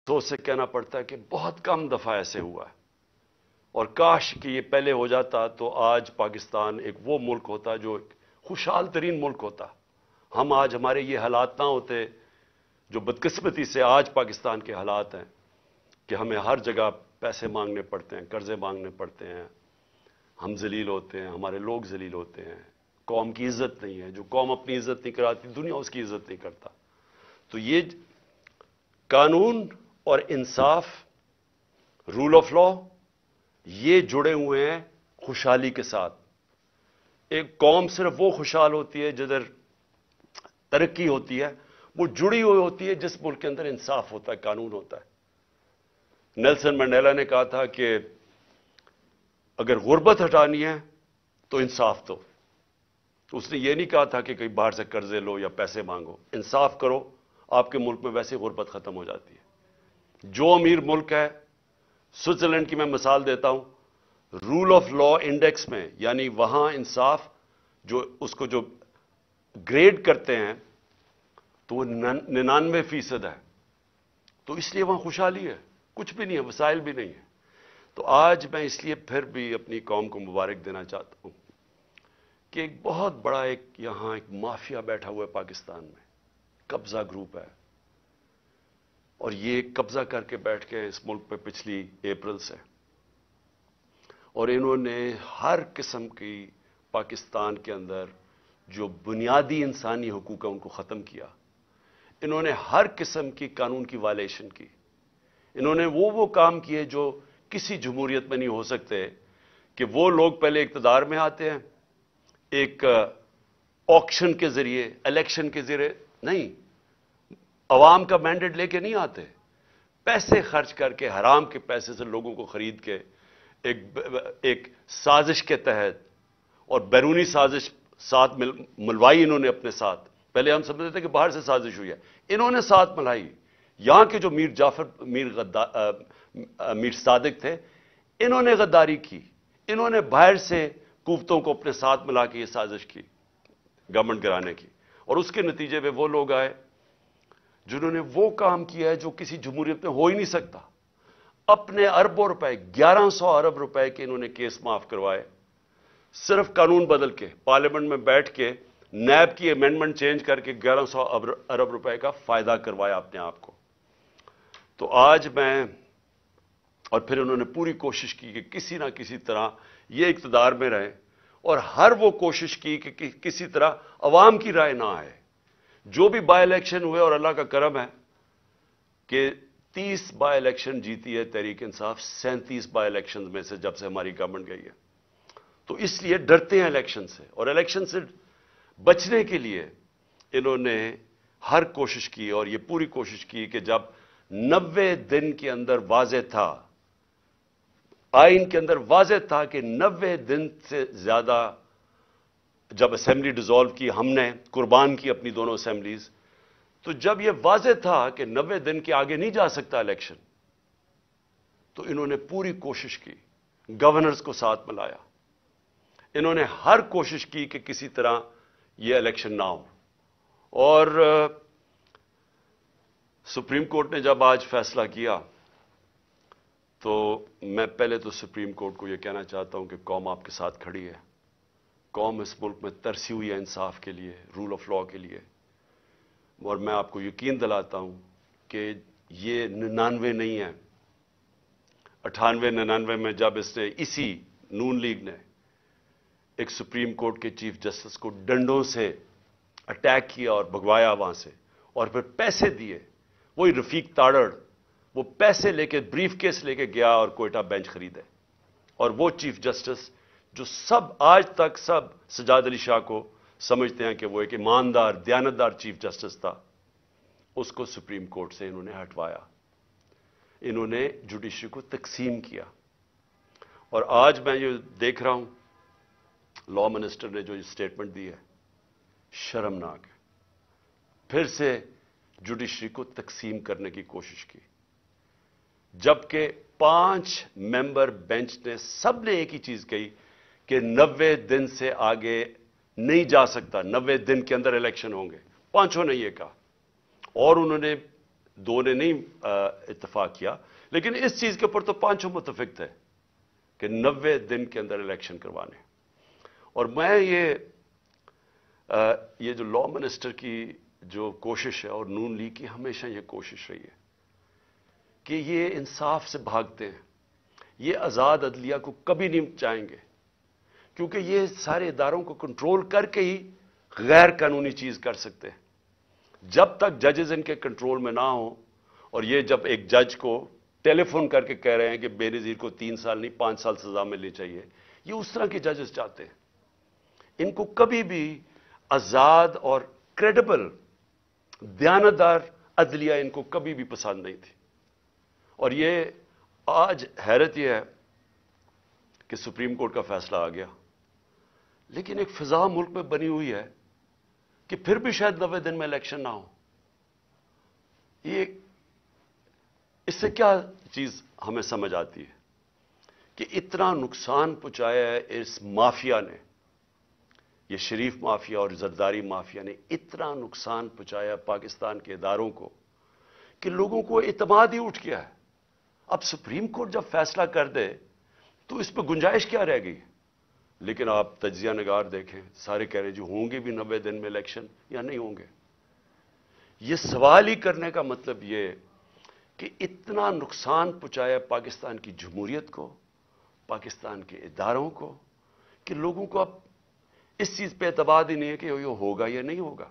افسوس سے کہنا پڑتا ہے کہ بہت کم دفعہ ایسے ہوا ہے، اور کاش کہ یہ پہلے ہو جاتا تو آج پاکستان ایک وہ ملک ہوتا جو ایک خوشحال ترین ملک ہوتا۔ ہم آج ہمارے یہ حالات نہ ہوتے جو بدقسمتی سے آج پاکستان کے حالات ہیں، کہ ہمیں ہر جگہ پیسے مانگنے پڑتے ہیں، قرضے مانگنے پڑتے ہیں، ہم ذلیل ہوتے ہیں، ہمارے لوگ ذلیل ہوتے ہیں، قوم کی عزت نہیں ہے، جو قوم اپنی عزت نہیں کراتی دنیا اس کی عزت نہیں کرتا۔ تو یہ قانون اور انصاف، رول آف لا، یہ جڑے ہوئے ہیں خوشحالی کے ساتھ۔ ایک قوم صرف وہ خوشحال ہوتی ہے جدھر ترقی ہوتی ہے، وہ جڑی ہوئی ہوتی ہے جس ملک کے اندر انصاف ہوتا ہے، قانون ہوتا ہے۔ نیلسن منڈیلا نے کہا تھا کہ اگر غربت ہٹانی ہے تو انصاف دو۔ اس نے یہ نہیں کہا تھا کہ کہیں باہر سے قرضے لو یا پیسے مانگو، انصاف کرو، آپ کے ملک میں ویسے غربت ختم ہو جاتی ہے۔ جو امیر ملک ہے، سوئٹزرلینڈ کی میں مثال دیتا ہوں، رول آف لا انڈیکس میں، یعنی وہاں انصاف جو اس کو جو گریڈ کرتے ہیں تو وہ 99% ہے، تو اس لیے وہاں خوشحالی ہے، کچھ بھی نہیں ہے، وسائل بھی نہیں ہے۔ تو آج میں اس لیے پھر بھی اپنی قوم کو مبارک دینا چاہتا ہوں کہ ایک بہت بڑا یہاں ایک مافیا بیٹھا ہوا ہے پاکستان میں، قبضہ گروپ ہے، اور یہ قبضہ کر کے بیٹھ کے اس ملک پہ پچھلی اپریل سے، اور انہوں نے ہر قسم کی پاکستان کے اندر جو بنیادی انسانی حقوق ہیں ان کو ختم کیا۔ انہوں نے ہر قسم کی قانون کی وائلیشن کی۔ انہوں نے وہ کام کیے جو کسی جمہوریت میں نہیں ہو سکتے، کہ وہ لوگ پہلے اقتدار میں آتے ہیں ایک آکشن کے ذریعے، الیکشن کے ذریعے نہیں، عوام کا مینڈیٹ لے کے نہیں آتے، پیسے خرچ کر کے، حرام کے پیسے سے لوگوں کو خرید کے ایک سازش کے تحت، اور بیرونی سازش ساتھ ملوائی انہوں نے اپنے ساتھ۔ پہلے ہم سمجھتے تھے کہ باہر سے سازش ہوئی ہے، انہوں نے ساتھ ملائی۔ یہاں کے جو میر صادق تھے، انہوں نے غداری کی، انہوں نے باہر سے قوتوں کو اپنے ساتھ ملا کے یہ سازش کی گورنمنٹ گرانے کی، اور اس کے نتیجے میں وہ لوگ آئے جنہوں نے وہ کام کیا ہے جو کسی جمہوریت میں ہو ہی نہیں سکتا۔ اپنے اربوں روپے، 1100 ارب روپے کے انہوں نے کیس معاف کروائے، صرف قانون بدل کے، پارلیمنٹ میں بیٹھ کے نیب کی امینڈمنٹ چینج کر کے 1100 ارب روپے کا فائدہ کروایا اپنے آپ کو۔ تو آج میں، اور پھر انہوں نے پوری کوشش کی کہ کسی نہ کسی طرح یہ اقتدار میں رہیں، اور ہر وہ کوشش کی کہ کسی طرح عوام کی رائے نہ آئے۔ جو بھی بائی الیکشن ہوئے، اور اللہ کا کرم ہے کہ 30 بائی الیکشن جیتی ہے تحریک انصاف، 37 بائی الیکشن میں سے جب سے ہماری گورنمنٹ گئی ہے۔ تو اس لیے ڈرتے ہیں الیکشن سے، اور الیکشن سے بچنے کے لیے انہوں نے ہر کوشش کی، اور یہ پوری کوشش کی کہ جب 90 دن کے اندر واضح تھا، آئین کے اندر واضح تھا کہ 90 دن سے زیادہ، جب اسمبلی ڈیزالو کی، ہم نے قربان کی اپنی دونوں اسمبلیز، تو جب یہ واضح تھا کہ 90 دن کے آگے نہیں جا سکتا الیکشن، تو انہوں نے پوری کوشش کی، گورنرز کو ساتھ ملایا، انہوں نے ہر کوشش کی کہ کسی طرح یہ الیکشن نہ ہو۔ اور سپریم کورٹ نے جب آج فیصلہ کیا، تو میں پہلے تو سپریم کورٹ کو یہ کہنا چاہتا ہوں کہ قوم آپ کے ساتھ کھڑی ہے، قوم اس ملک میں ترسی ہوئی ہے انصاف کے لیے، رول آف لا کے لیے، اور میں آپ کو یقین دلاتا ہوں کہ یہ 99 نہیں ہے، 98 99 میں جب اس نے، اسی نون لیگ نے ایک سپریم کورٹ کے چیف جسٹس کو ڈنڈوں سے اٹیک کیا اور بھگوایا وہاں سے، اور پھر پیسے دیے، وہی رفیق تاڑڑ، وہ پیسے لے کے بریف کیس لے کے گیا اور کوئٹہ بینچ خریدے، اور وہ چیف جسٹس جو سب آج تک سب سجاد علی شاہ کو سمجھتے ہیں کہ وہ ایک ایماندار، دیانتدار چیف جسٹس تھا، اس کو سپریم کورٹ سے انہوں نے ہٹوایا، انہوں نے جوڈیشری کو تقسیم کیا۔ اور آج میں یہ دیکھ رہا ہوں، لا منسٹر نے جو اسٹیٹمنٹ دی ہے، شرمناک ہے، پھر سے جوڈیشری کو تقسیم کرنے کی کوشش کی، جبکہ 5 ممبر بینچ نے سب نے ایک ہی چیز کہی کہ 90 دن سے آگے نہیں جا سکتا، 90 دن کے اندر الیکشن ہوں گے، 5 نے یہ کہا، اور انہوں نے دو نے نہیں اتفاق کیا، لیکن اس چیز کے اوپر تو پانچوں متفق تھے کہ 90 دن کے اندر الیکشن کروانے. اور میں یہ جو لا منسٹر کی جو کوشش ہے اور نون لیگ کی ہمیشہ یہ کوشش رہی ہے کہ یہ انصاف سے بھاگتے ہیں، یہ آزاد عدلیہ کو کبھی نہیں چاہیں گے، کیونکہ یہ سارے اداروں کو کنٹرول کر کے ہی غیر قانونی چیز کر سکتے ہیں. جب تک ججز ان کے کنٹرول میں نہ ہوں، اور یہ جب ایک جج کو ٹیلی فون کر کے کہہ رہے ہیں کہ بے نظیر کو 3 سال نہیں 5 سال سزا ملنی چاہیے، یہ اس طرح کے ججز چاہتے ہیں. ان کو کبھی بھی آزاد اور کریڈیبل دیانتدار عدلیہ ان کو کبھی بھی پسند نہیں تھی. اور یہ آج حیرت یہ ہے کہ سپریم کورٹ کا فیصلہ آ گیا، لیکن ایک فضا ملک میں بنی ہوئی ہے کہ پھر بھی شاید 90 دن میں الیکشن نہ ہو. یہ اس سے کیا چیز ہمیں سمجھ آتی ہے کہ اتنا نقصان پہنچایا ہے اس مافیا نے، یہ شریف مافیا اور زرداری مافیا نے اتنا نقصان پہنچایا پاکستان کے اداروں کو کہ لوگوں کو اعتماد ہی اٹھ گیا ہے. اب سپریم کورٹ جب فیصلہ کر دے تو اس پہ گنجائش کیا رہ گئی؟ لیکن آپ تجزیہ نگار دیکھیں، سارے کہہ رہے جو ہوں گے بھی 90 دن میں الیکشن یا نہیں ہوں گے. یہ سوال ہی کرنے کا مطلب یہ کہ اتنا نقصان پہنچایا پاکستان کی جمہوریت کو، پاکستان کے اداروں کو، کہ لوگوں کو اب اس چیز پہ اعتماد ہی نہیں ہے کہ یہ ہوگا یا نہیں ہوگا.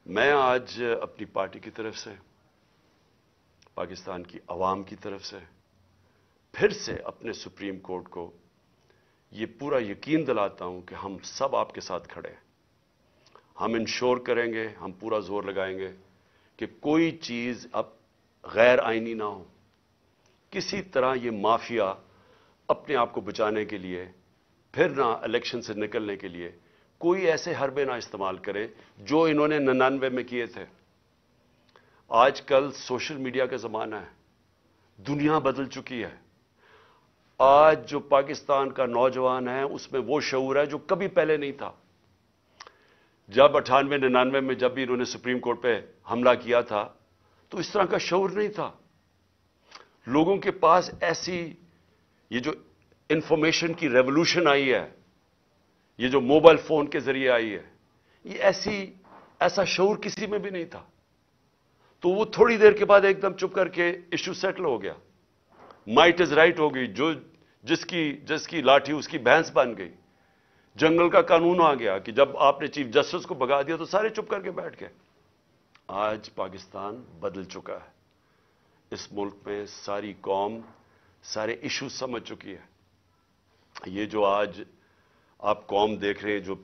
میں آج اپنی پارٹی کی طرف سے، پاکستان کی عوام کی طرف سے پھر سے اپنے سپریم کورٹ کو یہ پورا یقین دلاتا ہوں کہ ہم سب آپ کے ساتھ کھڑے ہیں. ہم انشور کریں گے، ہم پورا زور لگائیں گے کہ کوئی چیز اب غیر آئینی نہ ہو. کسی طرح یہ مافیا اپنے آپ کو بچانے کے لیے، پھر نہ الیکشن سے نکلنے کے لیے کوئی ایسے حربے نہ استعمال کریں جو انہوں نے 99 میں کیے تھے. آج کل سوشل میڈیا کا زمانہ ہے، دنیا بدل چکی ہے. آج جو پاکستان کا نوجوان ہے اس میں وہ شعور ہے جو کبھی پہلے نہیں تھا. جب 98 99 میں جب بھی انہوں نے سپریم کورٹ پہ حملہ کیا تھا تو اس طرح کا شعور نہیں تھا. لوگوں کے پاس ایسی یہ جو انفارمیشن کی ریولوشن آئی ہے، یہ جو موبائل فون کے ذریعے آئی ہے، یہ ایسا شعور کسی میں بھی نہیں تھا. تو وہ تھوڑی دیر کے بعد ایک دم چپ کر کے ایشو سیٹل ہو گیا. مائٹ از رائٹ ہو گئی، جس کی لاٹھی اس کی بھینس بن گئی. جنگل کا قانون آ گیا کہ جب آپ نے چیف جسٹس کو بھگا دیا تو سارے چپ کر کے بیٹھ گئے. آج پاکستان بدل چکا ہے. اس ملک میں ساری قوم سارے ایشو سمجھ چکی ہے. یہ جو آج آپ قوم دیکھ رہے ہیں جو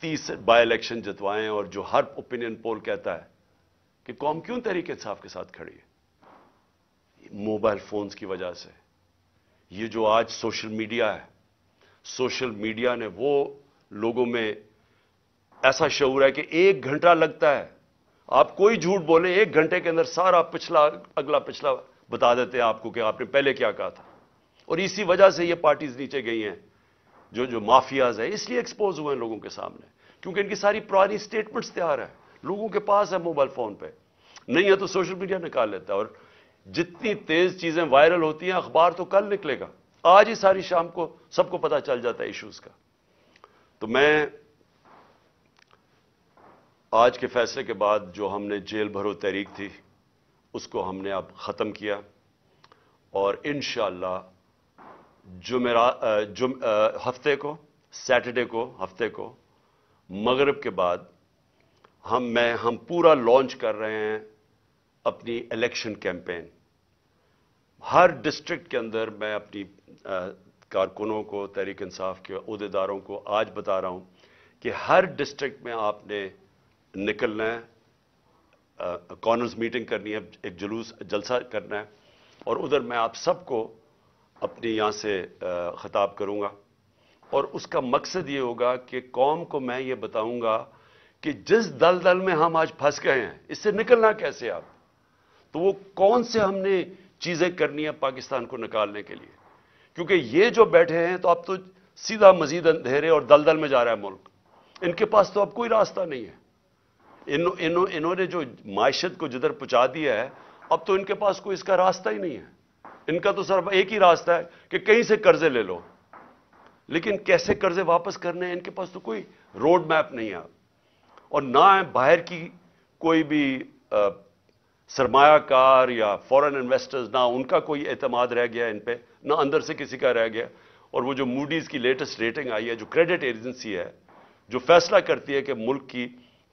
30 بائی الیکشن جتوائے اور جو ہر اوپینین پول کہتا ہے کہ قوم کیوں تحریک انصاف کے ساتھ کھڑی ہے، موبائل فونز کی وجہ سے. یہ جو آج سوشل میڈیا ہے، سوشل میڈیا نے وہ لوگوں میں ایسا شعور ہے کہ 1 گھنٹہ لگتا ہے، آپ کوئی جھوٹ بولیں 1 گھنٹے کے اندر سارا اگلا پچھلا بتا دیتے ہیں آپ کو کہ آپ نے پہلے کیا کہا تھا. اور اسی وجہ سے یہ پارٹیز نیچے گئی ہیں، جو مافیاز ہیں اس لیے ایکسپوز ہوئے ہیں لوگوں کے سامنے، کیونکہ ان کی ساری پرانی سٹیٹمنٹس تیار ہیں، لوگوں کے پاس ہے موبائل فون پہ. نہیں ہے تو سوشل میڈیا نکال لیتا ہے. اور جتنی تیز چیزیں وائرل ہوتی ہیں، اخبار تو کل نکلے گا، آج ہی ساری شام کو سب کو پتا چل جاتا ہے ایشوز کا. تو میں آج کے فیصلے کے بعد جو ہم نے جیل بھرو تحریک تھی اس کو ہم نے اب ختم کیا، اور انشاءاللہ ہفتے کو سیٹرڈے کو ہفتے کو مغرب کے بعد ہم پورا لانچ کر رہے ہیں اپنی الیکشن کیمپین. ہر ڈسٹرکٹ کے اندر میں اپنی کارکنوں کو، تحریک انصاف کے عہدیداروں کو آج بتا رہا ہوں کہ ہر ڈسٹرکٹ میں آپ نے نکلنا ہے، کارنرز میٹنگ کرنی ہے، ایک جلسہ کرنا ہے، اور ادھر میں آپ سب کو اپنی یہاں سے خطاب کروں گا. اور اس کا مقصد یہ ہوگا کہ قوم کو میں یہ بتاؤں گا کہ جس دلدل میں ہم آج پھنس گئے ہیں اس سے نکلنا کیسے آپ، تو وہ کون سے ہم نے چیزیں کرنی ہیں پاکستان کو نکالنے کے لیے. کیونکہ یہ جو بیٹھے ہیں تو اب تو سیدھا مزید اندھیرے اور دلدل میں جا رہا ہے ملک. ان کے پاس تو اب کوئی راستہ نہیں ہے. انہوں نے جو معیشت کو جدھر پہنچا دیا ہے، اب تو ان کے پاس کوئی اس کا راستہ ہی نہیں ہے۔ ان کا تو صرف ایک ہی راستہ ہے کہ کہیں سے قرضے لے لو، لیکن کیسے قرضے واپس کرنے ہیں ان کے پاس تو کوئی روڈ میپ نہیں ہے، اور نہ باہر کی کوئی بھی سرمایہ کار یا فورن انویسٹرز، نہ ان کا کوئی اعتماد رہ گیا ان پہ، نہ اندر سے کسی کا رہ گیا۔ اور وہ جو موڈیز کی لیٹسٹ ریٹنگ آئی ہے، جو کریڈٹ ایجنسی ہے، جو فیصلہ کرتی ہے کہ ملک کی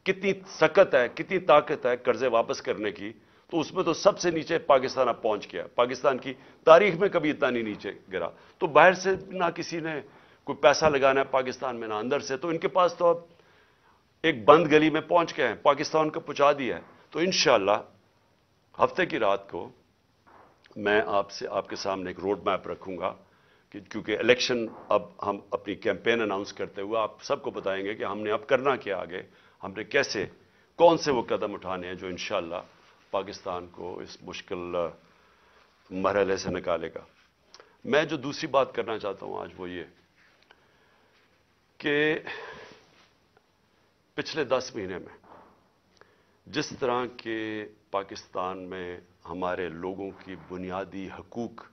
کتنی سکت ہے، کتنی طاقت ہے قرضے واپس کرنے کی، تو اس میں تو سب سے نیچے پاکستان اب پہنچ گیا۔ پاکستان کی تاریخ میں کبھی اتنا نہیں نیچے گرا۔ تو باہر سے نہ کسی نے کوئی پیسہ لگانا ہے پاکستان میں، نہ اندر سے، تو ان کے پاس تو اب ایک بند گلی میں پہنچ گئے ہیں، پاکستان کو پہنچا دیا ہے۔ تو انشاءاللہ ہفتے کی رات کو میں آپ کے سامنے ایک روڈ میپ رکھوں گا، کیونکہ الیکشن اب ہم اپنی کیمپین اناؤنس کرتے ہوئے آپ سب کو بتائیں گے کہ ہم نے اب کرنا کیا، آگے ہم نے کیسے، کون سے وہ قدم اٹھانے ہیں جو انشاءاللہ پاکستان کو اس مشکل مرحلے سے نکالے گا۔ میں جو دوسری بات کرنا چاہتا ہوں آج وہ یہ کہ پچھلے 10 مہینے میں جس طرح کے پاکستان میں ہمارے لوگوں کی بنیادی حقوق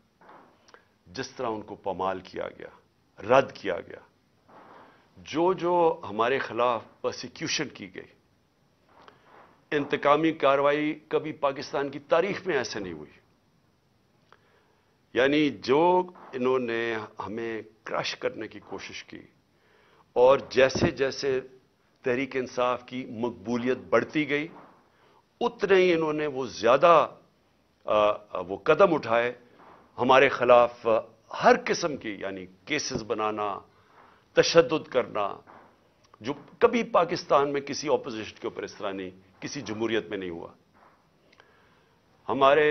جس طرح ان کو پامال کیا گیا، رد کیا گیا، جو ہمارے خلاف پرسیکیوشن کی گئی، انتقامی کارروائی کبھی پاکستان کی تاریخ میں ایسے نہیں ہوئی۔ یعنی جو انہوں نے ہمیں کرش کرنے کی کوشش کی، اور جیسے جیسے تحریک انصاف کی مقبولیت بڑھتی گئی، اتنے ہی انہوں نے وہ زیادہ وہ قدم اٹھائے ہمارے خلاف، ہر قسم کی، یعنی کیسز بنانا، تشدد کرنا، جو کبھی پاکستان میں کسی اپوزیشن کے اوپر اس طرح نہیں، کسی جمہوریت میں نہیں ہوا۔ ہمارے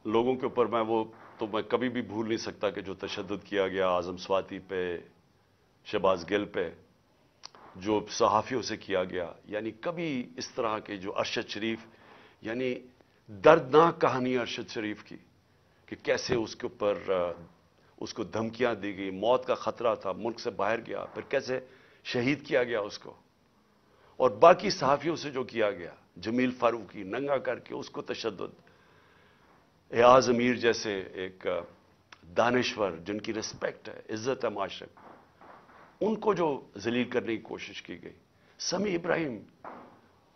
لوگوں کے اوپر میں کبھی بھی بھول نہیں سکتا کہ جو تشدد کیا گیا اعظم سواتی پہ، شہباز گل پہ، جو صحافیوں سے کیا گیا، یعنی کبھی اس طرح کے جو ارشد شریف، یعنی دردناک کہانی ارشد شریف کی، کہ کیسے اس کے اوپر اس کو دھمکیاں دی گئی، موت کا خطرہ تھا، ملک سے باہر گیا، پھر کیسے شہید کیا گیا اس کو، اور باقی صحافیوں سے جو کیا گیا، جمیل فاروقی ننگا کر کے اس کو تشدد، ایاز امیر جیسے ایک دانشور جن کی رسپیکٹ ہے، عزت ہے معاشرے میں، ان کو جو ذلیل کرنے کی کوشش کی گئی، سمیع ابراہیم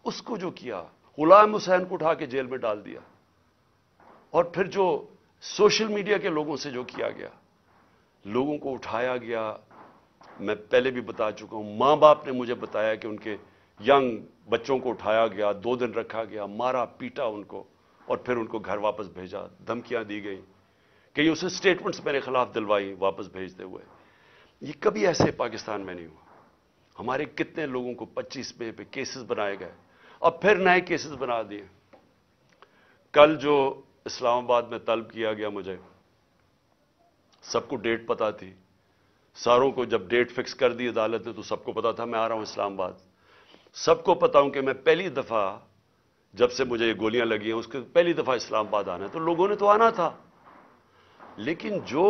اس کو جو کیا، غلام حسین کو اٹھا کے جیل میں ڈال دیا، اور پھر جو سوشل میڈیا کے لوگوں سے جو کیا گیا، لوگوں کو اٹھایا گیا۔ میں پہلے بھی بتا چکا ہوں، ماں باپ نے مجھے بتایا کہ ان کے ینگ بچوں کو اٹھایا گیا، 2 دن رکھا گیا، مارا پیٹا ان کو، اور پھر ان کو گھر واپس بھیجا، دھمکیاں دی گئی، کئی اسے سٹیٹمنٹس میرے خلاف دلوائی واپس بھیجتے ہوئے۔ یہ کبھی ایسے پاکستان میں نہیں ہوا۔ ہمارے کتنے لوگوں کو 25 پہ کیسز بنائے گئے، اب پھر نئے کیسز بنا دیے۔ کل جو اسلام آباد میں طلب کیا گیا مجھے، سب کو ڈیٹ پتا تھی، ساروں کو جب ڈیٹ فکس کر دی عدالت نے تو سب کو پتا تھا میں آ رہا ہوں اسلام آباد۔ سب کو پتا ہوں کہ میں پہلی دفعہ جب سے مجھے یہ گولیاں لگی ہیں اس کے پہلی دفعہ اسلام آباد آنا ہے، تو لوگوں نے تو آنا تھا، لیکن جو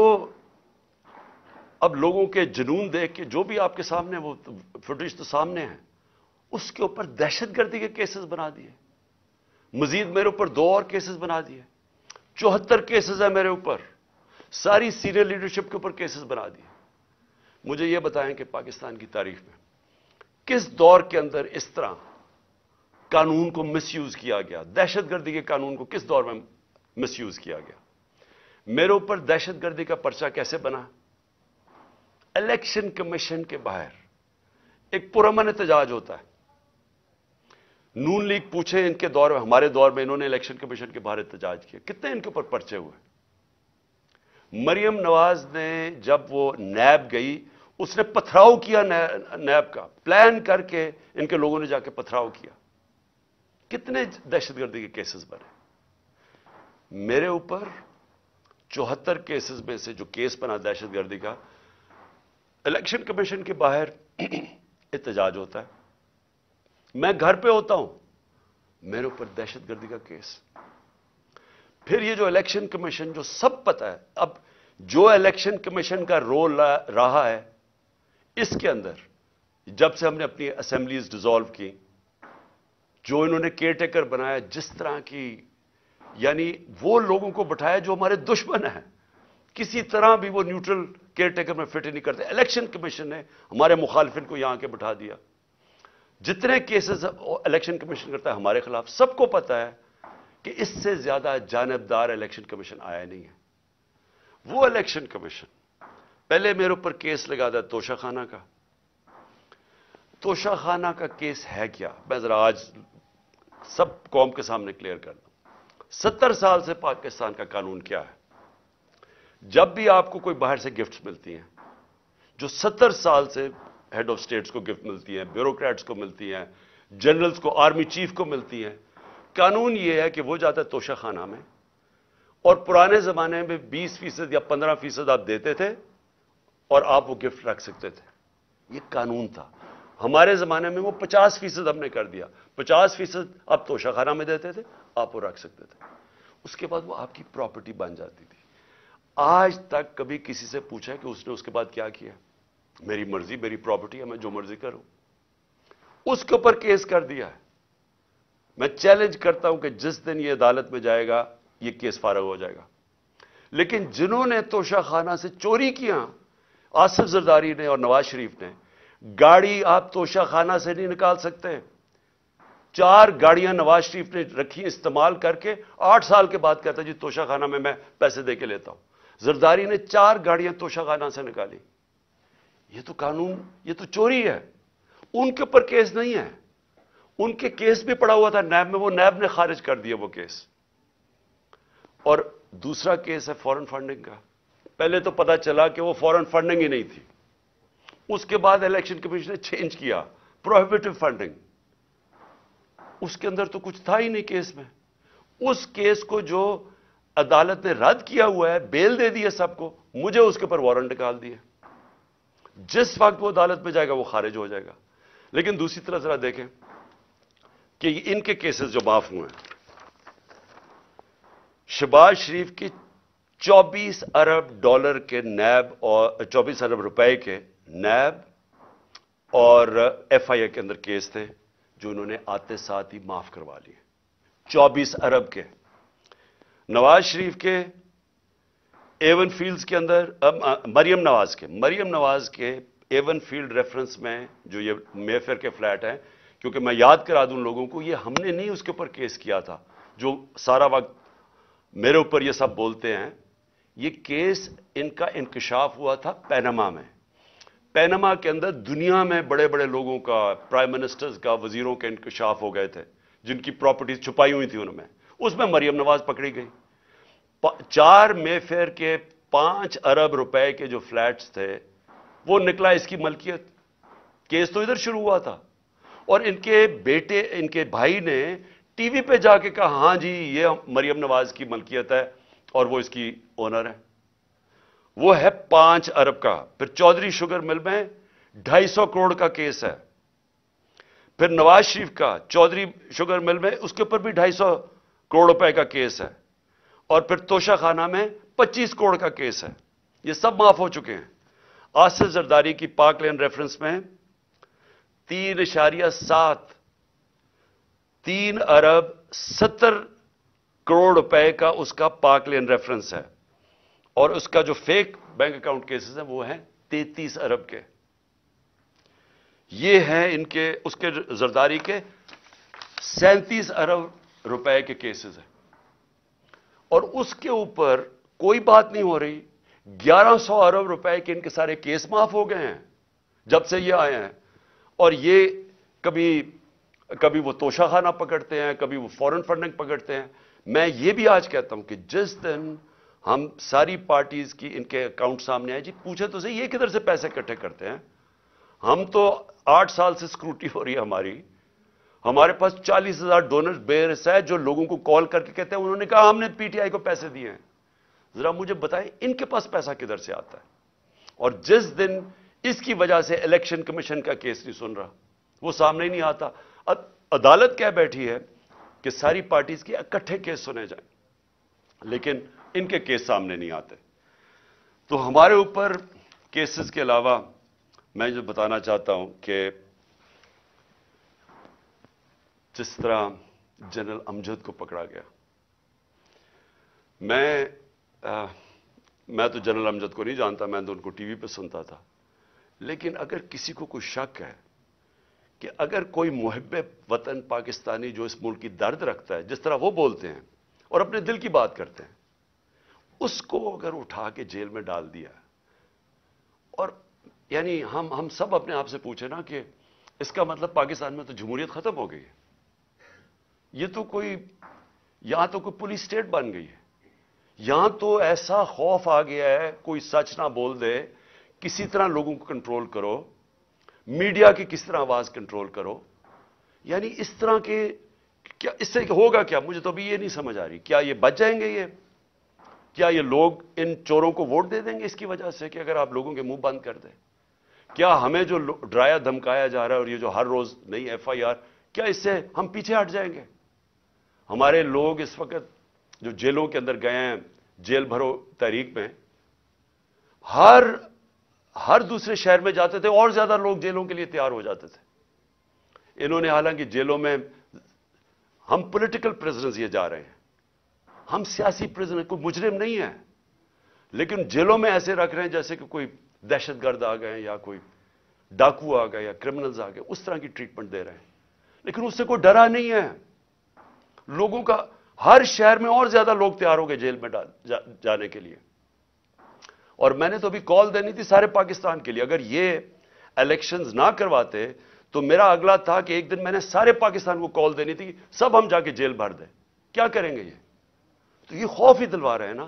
اب لوگوں کے جنون دیکھ کے، جو بھی آپ کے سامنے وہ فوٹیج تو سامنے ہیں، اس کے اوپر دہشت گردی کے کیسز بنا دیے، مزید میرے اوپر 2 اور کیسز بنا دیے، 74 کیسز ہیں میرے اوپر، ساری سینئر لیڈرشپ کے اوپر کیسز بنا دیے۔ مجھے یہ بتائیں کہ پاکستان کی تاریخ میں کس دور کے اندر اس طرح قانون کو مس یوز کیا گیا، دہشت گردی کے قانون کو کس دور میں مس یوز کیا گیا؟ میرے اوپر دہشت گردی کا پرچہ کیسے بنا؟ الیکشن کمیشن کے باہر ایک پرامن احتجاج ہوتا ہے۔ نون لیگ پوچھے ان کے دور میں، ہمارے دور میں انہوں نے الیکشن کمیشن کے باہر احتجاج کیا، کتنے ان کے اوپر پرچے ہوئے؟ مریم نواز نے جب وہ نیب گئی، اس نے پتھراؤ کیا نیب کا، پلان کر کے ان کے لوگوں نے جا کے پتھراؤ کیا۔ کتنے دہشت گردی کے کیسز بنے؟ میرے اوپر 74 کیسز میں سے جو کیس بنا دہشت گردی کا، الیکشن کمیشن کے باہر احتجاج ہوتا ہے، میں گھر پہ ہوتا ہوں، میرے اوپر دہشت گردی کا کیس۔ پھر یہ جو الیکشن کمیشن جو سب پتہ ہے، اب جو الیکشن کمیشن کا رول رہا ہے اس کے اندر، جب سے ہم نے اپنی اسمبلیز ڈیزالو کی، جو انہوں نے کیئر ٹیکر بنایا، جس طرح کی، یعنی وہ لوگوں کو بٹھایا جو ہمارے دشمن ہیں، کسی طرح بھی وہ نیوٹرل کیئر ٹیکر میں فٹ نہیں کرتے. الیکشن کمیشن نے ہمارے مخالفین کو یہاں کے بٹھا دیا. جتنے کیسز الیکشن کمیشن کرتا ہے ہمارے خلاف، سب کو پتا ہے کہ اس سے زیادہ جانبدار الیکشن کمیشن آیا نہیں ہے. وہ الیکشن کمیشن پہلے میرے اوپر کیس لگا تھا توشہ خانہ کا. توشہ خانہ کا کیس ہے کیا، میں ذرا آج سب قوم کے سامنے کلیئر کر دوں. 70 سال سے پاکستان کا قانون کیا ہے؟ جب بھی آپ کو کوئی باہر سے گفٹس ملتی ہیں، جو 70 سال سے ہیڈ آف سٹیٹس کو گفٹ ملتی ہیں، بیوروکریٹس کو ملتی ہیں، جنرلز کو، آرمی چیف کو ملتی ہیں، قانون یہ ہے کہ وہ جاتا ہے توشہ خانہ میں، اور پرانے زمانے میں 20% یا 15% آپ دیتے تھے اور آپ وہ گفٹ رکھ سکتے تھے. یہ قانون تھا. ہمارے زمانے میں وہ 50% ہم نے کر دیا. 50% آپ توشہ خانہ میں دیتے تھے، آپ وہ رکھ سکتے تھے. اس کے بعد وہ آپ کی پراپرٹی بن جاتی تھی. آج تک کبھی کسی سے پوچھا کہ اس نے اس کے بعد کیا کیا؟ میری مرضی، میری پراپرٹی ہے، میں جو مرضی کروں. اس کے اوپر کیس کر دیا ہے. میں چیلنج کرتا ہوں کہ جس دن یہ عدالت میں جائے گا یہ کیس فارغ ہو جائے گا. لیکن جنہوں نے توشہ خانہ سے چوری کیا، آصف زرداری نے اور نواز شریف نے، گاڑی آپ توشہ خانہ سے نہیں نکال سکتے. 4 گاڑیاں نواز شریف نے رکھی استعمال کر کے، 8 سال کے بعد کہتا جی توشہ خانہ میں پیسے دے کے لیتا ہوں. زرداری نے 4 گاڑیاں توشہ خانہ سے نکالی. یہ تو قانون، یہ تو چوری ہے. ان کے اوپر کیس نہیں ہے. ان کے کیس بھی پڑا ہوا تھا نیب میں، وہ نیب نے خارج کر دیا وہ کیس. اور دوسرا کیس ہے فورن فنڈنگ کا. پہلے تو پتا چلا کہ وہ فورن فنڈنگ ہی نہیں تھی. اس کے بعد الیکشن کمیشن نے چینج کیا، پروہیبٹیو فنڈنگ. اس کے اندر تو کچھ تھا ہی نہیں کیس میں. اس کیس کو جو عدالت نے رد کیا ہوا ہے، بیل دے دی ہے سب کو، مجھے اس کے اوپر وارنٹ نکال دیے. جس وقت وہ عدالت میں جائے گا وہ خارج ہو جائے گا. لیکن دوسری طرف ذرا دیکھیں کہ ان کے کیسز جو معاف ہوئے ہیں، شہباز شریف کی 24 ارب ڈالر کے نیب، اور 24 ارب روپے کے نیب اور ایف آئی اے کے اندر کیس تھے جو انہوں نے آتے ساتھ ہی معاف کروا لیے. 24 ارب کے. نواز شریف کے ایون فیلڈز کے اندر، مریم نواز کے ایون فیلڈ ریفرنس میں جو یہ مے فیئر کے فلیٹ ہیں، کیونکہ میں یاد کرا دوں لوگوں کو، یہ ہم نے نہیں اس کے اوپر کیس کیا تھا جو سارا وقت میرے اوپر یہ سب بولتے ہیں. یہ کیس ان کا انکشاف ہوا تھا پینما میں. پینما کے اندر دنیا میں بڑے بڑے لوگوں کا، پرائم منسٹرز کا، وزیروں کے انکشاف ہو گئے تھے جن کی پراپرٹیز چھپائی ہوئی تھی ان میں. اس میں مریم نواز پکڑی گئی. 4 مے فیئر کے 5 ارب روپے کے جو فلیٹس تھے وہ نکلا اس کی ملکیت. کیس تو ادھر شروع ہوا تھا، اور ان کے بیٹے، ان کے بھائی نے ٹی وی پہ جا کے کہا ہاں جی یہ مریم نواز کی ملکیت ہے اور وہ اس کی اونر ہے. وہ ہے 5 ارب کا. پھر چودھری شوگر مل میں 250 کروڑ کا کیس ہے. پھر نواز شریف کا چودھری شوگر مل میں اس کے اوپر بھی 250 کروڑ روپے کا کیس ہے. اور پھر توشہ خانہ میں 25 کروڑ کا کیس ہے. یہ سب معاف ہو چکے ہیں. آصف زرداری کی پاک لین ریفرنس میں 3 ارب 70 کروڑ روپے کا اس کا پاک لین ریفرنس ہے. اور اس کا جو فیک بینک اکاؤنٹ کیسز ہیں وہ ہیں 33 ارب کے. یہ ہیں ان کے، اس کے زرداری کے 37 ارب روپے کے کیسز ہیں. اور اس کے اوپر کوئی بات نہیں ہو رہی. 1100 ارب روپے کے ان کے سارے کیس معاف ہو گئے ہیں جب سے یہ آئے ہیں. اور یہ کبھی وہ توشہ خانہ پکڑتے ہیں، کبھی وہ فورن فنڈنگ پکڑتے ہیں. میں یہ بھی آج کہتا ہوں کہ جس دن ہم ساری پارٹیز کی ان کے اکاؤنٹ سامنے آئے، جی پوچھیں تو صحیح یہ کدھر سے پیسے اکٹھے کرتے ہیں. ہم تو 8 سال سے سکروٹی ہو رہی ہے ہماری. ہمارے پاس 40,000 ڈونرز بیرس ہے جو لوگوں کو کال کر کے کہتے ہیں انہوں نے کہا ہم نے پی ٹی آئی کو پیسے دیے ہیں. ذرا مجھے بتائیں ان کے پاس پیسہ کدھر سے آتا ہے. اور جس دن اس کی وجہ سے الیکشن کمیشن کا کیس نہیں سن رہا، وہ سامنے ہی نہیں آتا. عدالت کہہ بیٹھی ہے کہ ساری پارٹیز کے اکٹھے کیس سنے جائیں، لیکن ان کے کیس سامنے نہیں آتے. تو ہمارے اوپر کیسز کے علاوہ میں جو بتانا چاہتا ہوں کہ جس طرح جنرل امجد کو پکڑا گیا. میں تو جنرل امجد کو نہیں جانتا, میں تو ان کو ٹی وی پہ سنتا تھا. لیکن اگر کسی کو کوئی شک ہے کہ اگر کوئی محب وطن پاکستانی جو اس ملک کی درد رکھتا ہے, جس طرح وہ بولتے ہیں اور اپنے دل کی بات کرتے ہیں, اس کو اگر اٹھا کے جیل میں ڈال دیا, اور یعنی ہم سب اپنے آپ سے پوچھیں نا کہ اس کا مطلب پاکستان میں تو جمہوریت ختم ہو گئی ہے. یہ تو کوئی, یہاں تو کوئی پولیس اسٹیٹ بن گئی ہے. یہاں تو ایسا خوف آ گیا ہے, کوئی سچ نہ بول دے, کسی طرح لوگوں کو کنٹرول کرو, میڈیا کی کس طرح آواز کنٹرول کرو. یعنی اس طرح کے کیا اس سے ہوگا کیا, مجھے تو ابھی یہ نہیں سمجھ آ رہی. کیا یہ بچ جائیں گے؟ کیا یہ لوگ ان چوروں کو ووٹ دے دیں گے اس کی وجہ سے کہ اگر آپ لوگوں کے منہ بند کر دیں؟ کیا ہمیں جو ڈرایا دھمکایا جا رہا ہے اور یہ جو ہر روز نئی ایف آئی آر, کیا اس سے ہم پیچھے ہٹ جائیں گے؟ ہمارے لوگ اس وقت جو جیلوں کے اندر گئے ہیں, جیل بھرو تحریک میں, ہر دوسرے شہر میں جاتے تھے اور زیادہ لوگ جیلوں کے لیے تیار ہو جاتے تھے. انہوں نے حالانکہ جیلوں میں, ہم پولیٹیکل پرزنرز یہ جا رہے ہیں, ہم سیاسی پرزنر, کوئی مجرم نہیں ہے, لیکن جیلوں میں ایسے رکھ رہے ہیں جیسے کہ کوئی دہشت گرد آ گئے یا کوئی ڈاکو آ گئے یا کرمنلز آ گئے, اس طرح کی ٹریٹمنٹ دے رہے ہیں. لیکن اس سے کوئی ڈرا نہیں ہے. لوگوں کا ہر شہر میں اور زیادہ لوگ تیار ہو گئے جیل میں جانے کے لیے. اور میں نے تو ابھی کال دینی تھی سارے پاکستان کے لیے, اگر یہ الیکشنز نہ کرواتے تو میرا اگلا تھا کہ ایک دن میں نے سارے پاکستان کو کال دینی تھی, سب ہم جا کے جیل بھر دیں. کیا کریں گے یہ؟ تو یہ خوف ہی دلوا رہے ہیں نا.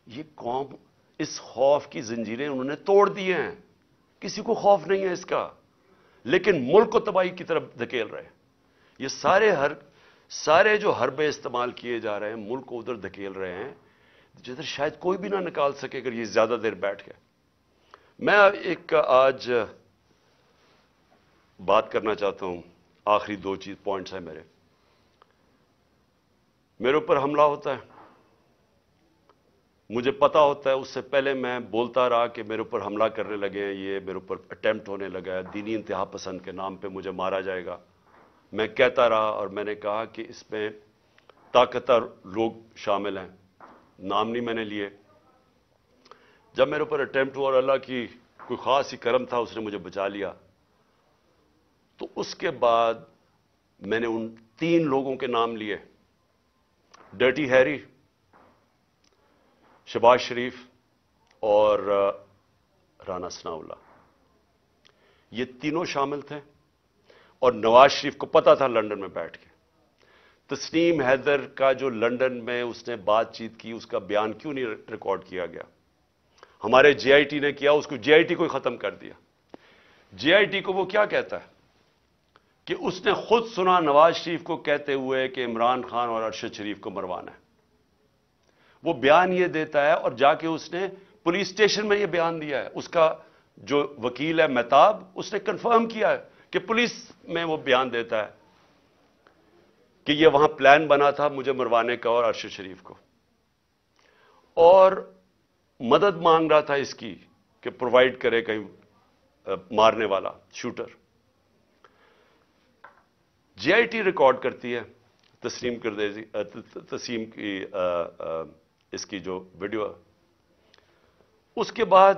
یہ قوم, اس خوف کی زنجیریں انہوں نے توڑ دی ہیں. کسی کو خوف نہیں ہے اس کا, لیکن ملک کو تباہی کی طرف دھکیل رہے ہیں. یہ سارے جو حربے استعمال کیے جا رہے ہیں ملک کو ادھر دھکیل رہے ہیں جدھر شاید کوئی بھی نہ نکال سکے اگر یہ زیادہ دیر بیٹھ گئے. میں ایک آج بات کرنا چاہتا ہوں, آخری 2 پوائنٹس ہیں میرے اوپر حملہ ہوتا ہے, مجھے پتا ہوتا ہے, اس سے پہلے میں بولتا رہا کہ میرے اوپر حملہ کرنے لگے ہیں, یہ میرے اوپر اٹیمپٹ ہونے لگا ہے, دینی انتہا پسند کے نام پہ مجھے مارا جائے گا. میں کہتا رہا اور میں نے کہا کہ اس میں طاقتور لوگ شامل ہیں, نام نہیں میں نے لیے. جب میرے اوپر اٹیمپٹ ہوا اور اللہ کی کوئی خاص ہی کرم تھا, اس نے مجھے بچا لیا, تو اس کے بعد میں نے ان 3 لوگوں کے نام لیے, ڈرٹی ہیری, شہباز شریف اور رانا ثناءاللہ. یہ تینوں شامل تھے, اور نواز شریف کو پتا تھا لندن میں بیٹھ کے. تسنیم حیدر کا جو لندن میں اس نے بات چیت کی, اس کا بیان کیوں نہیں ریکارڈ کیا گیا؟ ہمارے جے آئی ٹی نے کیا, اس کو جے آئی ٹی کو ختم کر دیا. جے آئی ٹی کو وہ کیا کہتا ہے کہ اس نے خود سنا نواز شریف کو کہتے ہوئے کہ عمران خان اور ارشد شریف کو مروانا ہے. وہ بیان یہ دیتا ہے, اور جا کے اس نے پولیس اسٹیشن میں یہ بیان دیا ہے. اس کا جو وکیل ہے مہتاب, اس نے کنفرم کیا ہے کہ پولیس میں وہ بیان دیتا ہے کہ یہ وہاں پلان بنا تھا مجھے مروانے کا اور ارشد شریف کو, اور مدد مانگ رہا تھا اس کی کہ پرووائڈ کرے کہیں مارنے والا shooter. J I T record کرتی ہے تسیم کی اس کی جو ویڈیو ہے. اس کے بعد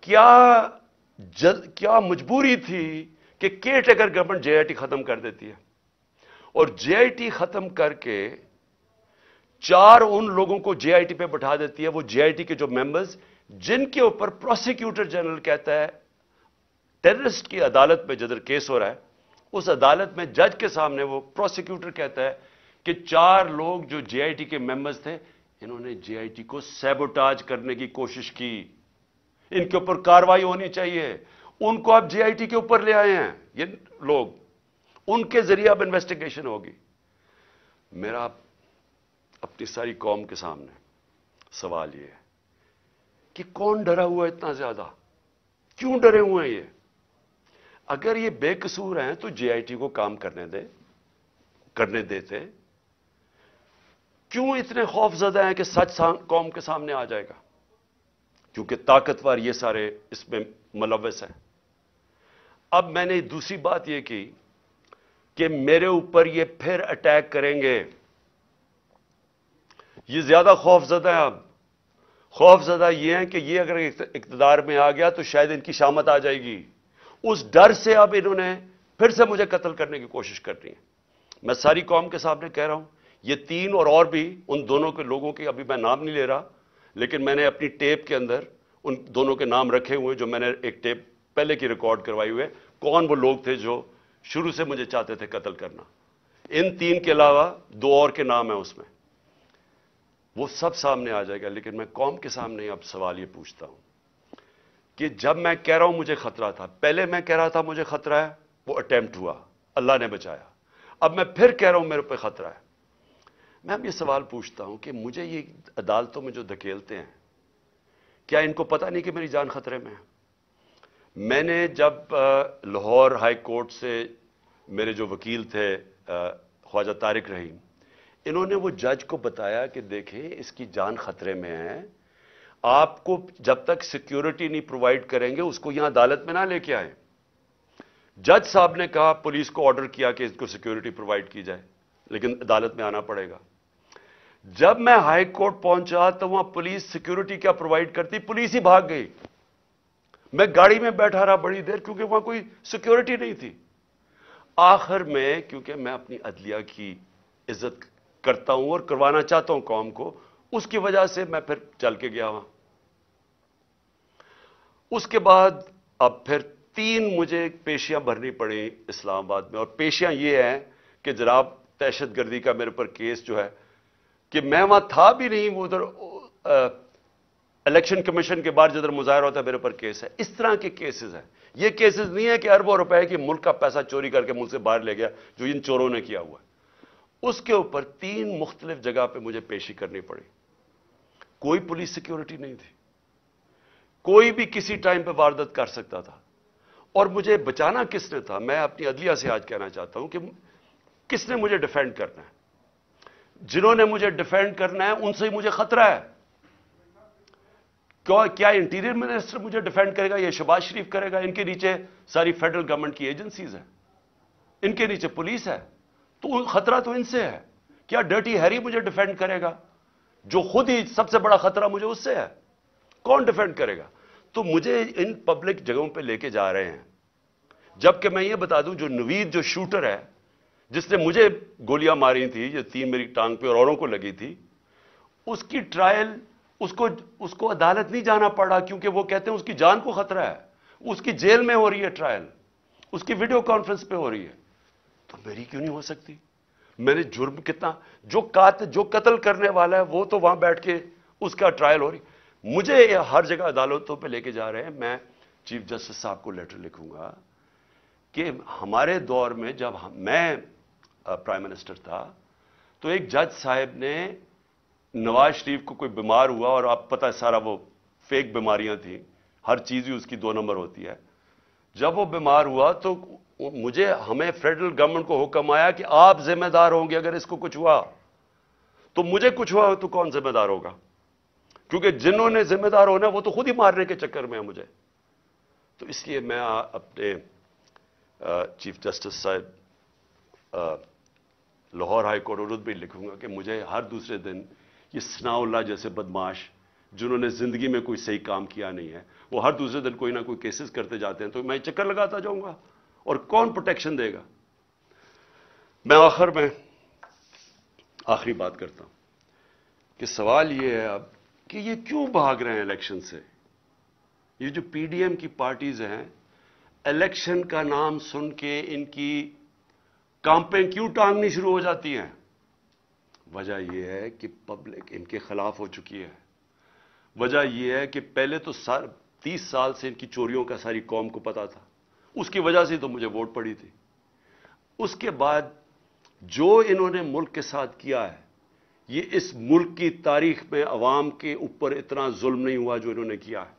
کیا مجبوری تھی کہ care taker government J I T ختم کر دیتی ہے, اور جے آئی ٹی ختم کر کے 4 ان لوگوں کو جے آئی ٹی پہ بٹھا دیتی ہے, وہ جے آئی ٹی کے جو ممبرز جن کے اوپر پروسیکیوٹر جنرل کہتا ہے ٹیررسٹ کی عدالت میں جدھر کیس ہو رہا ہے, اس عدالت میں جج کے سامنے وہ پروسیکیوٹر کہتا ہے کہ 4 لوگ جو جے آئی ٹی کے ممبرز تھے, انہوں نے جے آئی ٹی کو سیبوٹاج کرنے کی کوشش کی, ان کے اوپر کارروائی ہونی چاہیے. ان کو آپ جے آئی ٹی کے اوپر لے آئے ہیں, یہ لوگ, ان کے ذریعے اب انویسٹیگیشن ہوگی. میرا اپنی ساری قوم کے سامنے سوال یہ ہے کہ کون ڈرا ہوا ہے اتنا زیادہ؟ کیوں ڈرے ہوئے ہیں یہ؟ اگر یہ بے قصور ہیں تو جے آئی ٹی کو کام کرنے دیتے. کیوں اتنے خوف زدہ ہیں کہ سچ قوم کے سامنے آ جائے گا؟ کیونکہ طاقتور یہ سارے اس میں ملوث ہیں. اب میں نے دوسری بات یہ کی کہ میرے اوپر یہ پھر اٹیک کریں گے. یہ زیادہ خوف زدہ ہیں. اب خوف زدہ یہ ہیں کہ یہ اگر اقتدار میں آ گیا تو شاید ان کی شامت آ جائے گی. اس ڈر سے اب انہوں نے پھر سے مجھے قتل کرنے کی کوشش کر رہی ہے. میں ساری قوم کے سامنے کہہ رہا ہوں, یہ تین اور بھی ان دونوں کے لوگوں کے ابھی میں نام نہیں لے رہا, لیکن میں نے اپنی ٹیپ کے اندر ان دونوں کے نام رکھے ہوئے, جو میں نے ایک ٹیپ پہلے کی ریکارڈ کروائی ہوئے, کون وہ لوگ تھے جو شروع سے مجھے چاہتے تھے قتل کرنا. ان تین کے علاوہ دو اور کے نام ہیں اس میں, وہ سب سامنے آ جائے گا. لیکن میں قوم کے سامنے اب سوال یہ پوچھتا ہوں کہ جب میں کہہ رہا ہوں مجھے خطرہ تھا, پہلے میں کہہ رہا تھا مجھے خطرہ ہے, وہ اٹیمپٹ ہوا, اللہ نے بچایا. اب میں پھر کہہ رہا ہوں میرے پہ خطرہ ہے. میں اب یہ سوال پوچھتا ہوں کہ مجھے یہ عدالتوں میں جو دھکیلتے ہیں, کیا ان کو پتہ نہیں کہ میری جان خطرے میں ہے؟ میں نے جب لاہور ہائی کورٹ سے میرے جو وکیل تھے خواجہ طارق رحیم, انہوں نے وہ جج کو بتایا کہ دیکھیں اس کی جان خطرے میں ہے, آپ کو جب تک سیکیورٹی نہیں پرووائڈ کریں گے اس کو یہاں عدالت میں نہ لے کے آئیں. جج صاحب نے کہا, پولیس کو آرڈر کیا کہ اس کو سیکیورٹی پرووائڈ کی جائے, لیکن عدالت میں آنا پڑے گا. جب میں ہائی کورٹ پہنچا تو وہاں پولیس سیکیورٹی کیا پرووائڈ کرتی, پولیس ہی بھاگ گئی. میں گاڑی میں بیٹھا رہا بڑی دیر کیونکہ وہاں کوئی سیکیورٹی نہیں تھی. آخر میں کیونکہ میں اپنی عدلیہ کی عزت کرتا ہوں اور کروانا چاہتا ہوں قوم کو, اس کی وجہ سے میں پھر چل کے گیا وہاں. اس کے بعد اب پھر 3 مجھے پیشیاں بھرنی پڑی اسلام آباد میں, اور پیشیاں یہ ہیں کہ جناب دہشت گردی کا میرے پر کیس جو ہے کہ میں وہاں تھا بھی نہیں, وہ ادھر الیکشن کمیشن کے باہر جدھر مظاہرہ ہوتا ہے میرے پر کیس ہے. اس طرح کے کیسز ہیں. یہ کیسز نہیں ہے کہ اربوں روپے کی ملک کا پیسہ چوری کر کے ملک سے باہر لے گیا جو ان چوروں نے کیا ہوا ہے. اس کے اوپر 3 مختلف جگہ پہ مجھے پیشی کرنی پڑی. کوئی پولیس سیکیورٹی نہیں تھی, کوئی بھی کسی ٹائم پہ واردات کر سکتا تھا. اور مجھے بچانا کس نے تھا؟ میں اپنی عدلیہ سے آج کہنا چاہتا ہوں کہ کس نے مجھے ڈیفینڈ کرنا ہے؟ جنہوں نے مجھے ڈیفینڈ کرنا ہے ان سے ہی مجھے خطرہ ہے. کیا انٹیریئر منسٹر مجھے ڈیفینڈ کرے گا؟ یہ شہباز شریف کرے گا؟ ان کے نیچے ساری فیڈرل گورنمنٹ کی ایجنسیز ہیں, ان کے نیچے پولیس ہے, تو خطرہ تو ان سے ہے. کیا ڈرٹی ہیری مجھے ڈیفینڈ کرے گا جو خود ہی سب سے بڑا خطرہ مجھے اس سے ہے؟ کون ڈیفینڈ کرے گا؟ تو مجھے ان پبلک جگہوں پہ لے کے جا رہے ہیں, جبکہ میں یہ بتا دوں جو نوید جو شوٹر ہے جس نے مجھے گولیاں ماری تھی, جو 3 میری ٹانگ پہ اور اوروں کو لگی تھی, اس کی ٹرائل اس کو عدالت نہیں جانا پڑا کیونکہ وہ کہتے ہیں اس کی جان کو خطرہ ہے. اس کی جیل میں ہو رہی ہے ٹرائل, اس کی ویڈیو کانفرنس پہ ہو رہی ہے. تو میری کیوں نہیں ہو سکتی؟ میں نے جرم کتنا, جو قتل کرنے والا ہے وہ تو وہاں بیٹھ کے اس کا ٹرائل ہو رہی. مجھے ہر جگہ عدالتوں پہ لے کے جا رہے ہیں. میں چیف جسٹس صاحب کو لیٹر لکھوں گا کہ ہمارے دور میں جب میں پرائم منسٹر تھا تو ایک جج صاحب نے نواز شریف کو کوئی بیمار ہوا, اور آپ پتہ ہے سارا وہ فیک بیماریاں تھیں, ہر چیز ہی اس کی 2 نمبر ہوتی ہے. جب وہ بیمار ہوا تو ہمیں فیڈرل گورنمنٹ کو حکم آیا کہ آپ ذمہ دار ہوں گے اگر اس کو کچھ ہوا. تو مجھے کچھ ہوا تو کون ذمہ دار ہوگا؟ کیونکہ جنہوں نے ذمہ دار ہونا وہ تو خود ہی مارنے کے چکر میں ہیں مجھے. تو اس لیے میں اپنے چیف جسٹس صاحب لاہور ہائی کورٹ اردو بھی لکھوں گا کہ مجھے ہر دوسرے دن یہ ثناء اللہ جیسے بدماش جنہوں نے زندگی میں کوئی صحیح کام کیا نہیں ہے, وہ ہر دوسرے دن کوئی نہ کوئی کیسز کرتے جاتے ہیں, تو میں چکر لگاتا جاؤں گا اور کون پروٹیکشن دے گا؟ میں آخری بات کرتا ہوں کہ سوال یہ ہے اب کہ یہ کیوں بھاگ رہے ہیں الیکشن سے؟ یہ جو پی ڈی ایم کی پارٹیز ہیں, الیکشن کا نام سن کے ان کی کامپیں کیوں ٹانگنی شروع ہو جاتی ہیں؟ وجہ یہ ہے کہ پبلک ان کے خلاف ہو چکی ہے. وجہ یہ ہے کہ پہلے تو 30 سال سے ان کی چوریوں کا ساری قوم کو پتا تھا, اس کی وجہ سے تو مجھے ووٹ پڑی تھی. اس کے بعد جو انہوں نے ملک کے ساتھ کیا ہے, یہ اس ملک کی تاریخ میں عوام کے اوپر اتنا ظلم نہیں ہوا جو انہوں نے کیا ہے.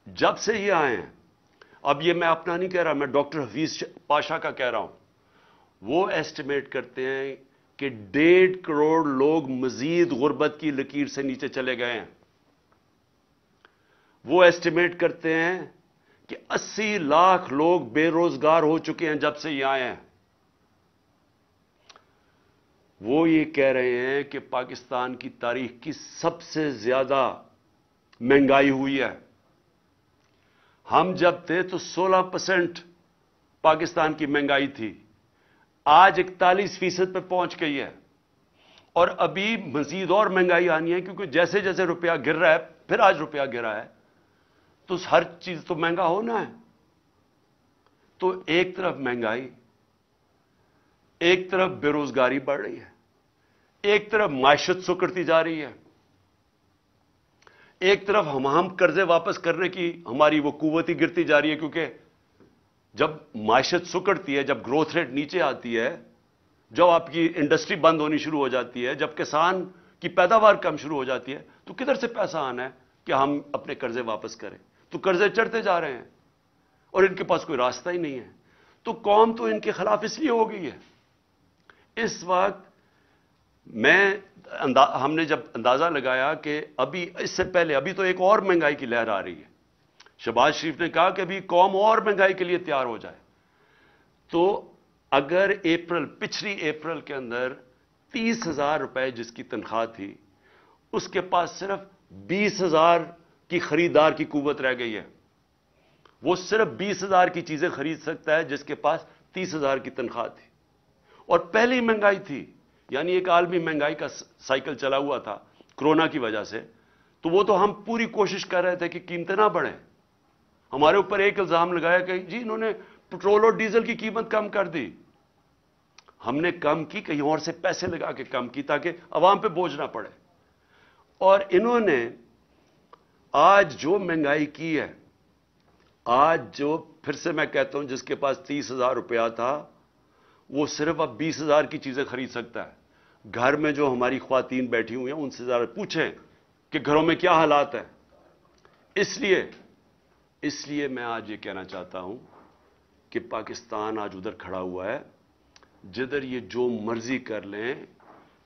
جب سے یہ آئے ہیں, اب یہ میں اپنا نہیں کہہ رہا, میں ڈاکٹر حفیظ پاشا کا کہہ رہا ہوں, وہ ایسٹیمیٹ کرتے ہیں کہ 1.5 کروڑ لوگ مزید غربت کی لکیر سے نیچے چلے گئے ہیں. وہ ایسٹیمیٹ کرتے ہیں کہ 80 لاکھ لوگ بے روزگار ہو چکے ہیں جب سے یہ آئے ہیں. وہ یہ کہہ رہے ہیں کہ پاکستان کی تاریخ کی سب سے زیادہ مہنگائی ہوئی ہے. ہم جب تھے تو 16% پاکستان کی مہنگائی تھی، آج 41% پہ پہنچ گئی ہے، اور ابھی مزید اور مہنگائی آنی ہے، کیونکہ جیسے جیسے روپیہ گر رہا ہے، پھر آج روپیہ گرا ہے، تو ہر چیز تو مہنگا ہونا ہے. تو ایک طرف مہنگائی، ایک طرف بے روزگاری بڑھ رہی ہے، ایک طرف معیشت سکڑتی جا رہی ہے، ایک طرف ہم قرضے واپس کرنے کی ہماری وہ قوت ہی گرتی جا رہی ہے، کیونکہ جب معیشت سکڑتی ہے، جب گروتھ ریٹ نیچے آتی ہے، جب آپ کی انڈسٹری بند ہونی شروع ہو جاتی ہے، جب کسان کی پیداوار کم شروع ہو جاتی ہے، تو کدھر سے پیسہ آنا ہے کہ ہم اپنے قرضے واپس کریں؟ تو قرضے چڑھتے جا رہے ہیں اور ان کے پاس کوئی راستہ ہی نہیں ہے. تو قوم تو ان کے خلاف اس لیے ہو گئی ہے. اس وقت ہم نے جب اندازہ لگایا کہ ابھی اس سے پہلے ابھی تو ایک اور مہنگائی کی لہر آ رہی ہے، شہباز شریف نے کہا کہ ابھی قوم اور مہنگائی کے لیے تیار ہو جائے. تو اگر پچھلی اپریل کے اندر 30,000 روپے جس کی تنخواہ تھی، اس کے پاس صرف 20,000 کی خریدار کی قوت رہ گئی ہے. وہ صرف 20,000 کی چیزیں خرید سکتا ہے جس کے پاس 30,000 کی تنخواہ تھی. اور پہلی مہنگائی تھی، یعنی ایک عالمی مہنگائی کا سائیکل چلا ہوا تھا کورونا کی وجہ سے. تو وہ تو ہم پوری کوشش کر رہے تھے کہ قیمتیں نہ بڑھیں. ہمارے اوپر ایک الزام لگایا کہ جی انہوں نے پٹرول اور ڈیزل کی قیمت کم کر دی. ہم نے کم کی، کہیں اور سے پیسے لگا کے کم کی تاکہ عوام پہ بوجھ نہ پڑے. اور انہوں نے آج جو مہنگائی کی ہے، آج جو پھر سے میں کہتا ہوں جس کے پاس 30,000 روپیہ تھا وہ صرف اب 20,000 کی چیزیں خرید سکتا ہے. گھر میں جو ہماری خواتین بیٹھی ہوئی ہیں ان سے ذرا پوچھیں کہ گھروں میں کیا حالات ہیں. اس لیے میں آج یہ کہنا چاہتا ہوں کہ پاکستان آج ادھر کھڑا ہوا ہے جدھر یہ جو مرضی کر لیں،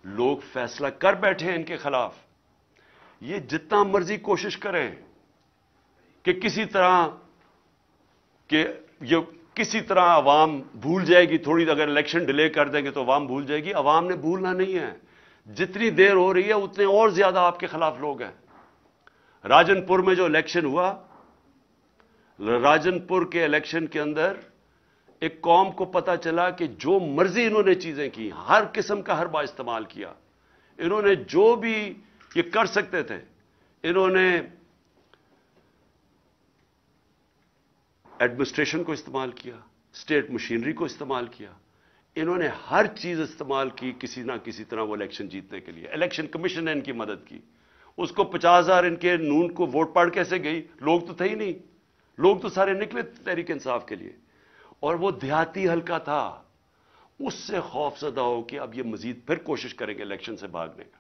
لوگ فیصلہ کر بیٹھے ہیں ان کے خلاف. یہ جتنا مرضی کوشش کریں کہ کسی طرح عوام بھول جائے گی، تھوڑی اگر الیکشن ڈیلے کر دیں گے تو عوام بھول جائے گی. عوام نے بھولنا نہیں ہے. جتنی دیر ہو رہی ہے اتنے اور زیادہ آپ کے خلاف لوگ ہیں. راجن پور میں جو الیکشن ہوا، راجن پور کے الیکشن کے اندر ایک قوم کو پتا چلا کہ جو مرضی انہوں نے چیزیں کی، ہر قسم کا حربہ استعمال کیا. انہوں نے جو بھی یہ کر سکتے تھے، انہوں نے ایڈمنسٹریشن کو استعمال کیا، اسٹیٹ مشینری کو استعمال کیا، انہوں نے ہر چیز استعمال کی کسی نہ کسی طرح وہ الیکشن جیتنے کے لیے. الیکشن کمیشن نے ان کی مدد کی. اس کو 50,000 ان کے نون کو ووٹ پڑ کیسے گئی؟ لوگ تو تھے ہی نہیں، لوگ تو سارے نکلے تحریک انصاف کے لیے. اور وہ دیہاتی حلقہ تھا، اس سے خوف زدہ ہو کہ اب یہ مزید پھر کوشش کریں گے الیکشن سے بھاگنے کا.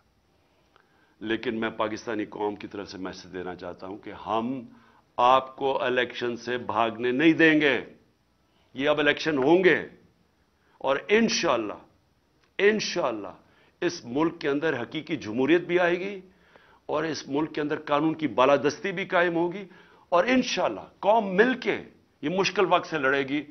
لیکن میں پاکستانی قوم کی طرف سے میسج دینا چاہتا ہوں کہ ہم آپ کو الیکشن سے بھاگنے نہیں دیں گے. یہ اب الیکشن ہوں گے اور انشاءاللہ اس ملک کے اندر حقیقی جمہوریت بھی آئے گی اور اس ملک کے اندر قانون کی بالادستی بھی قائم ہوگی. اور انشاءاللہ قوم مل کے یہ مشکل وقت سے لڑے گی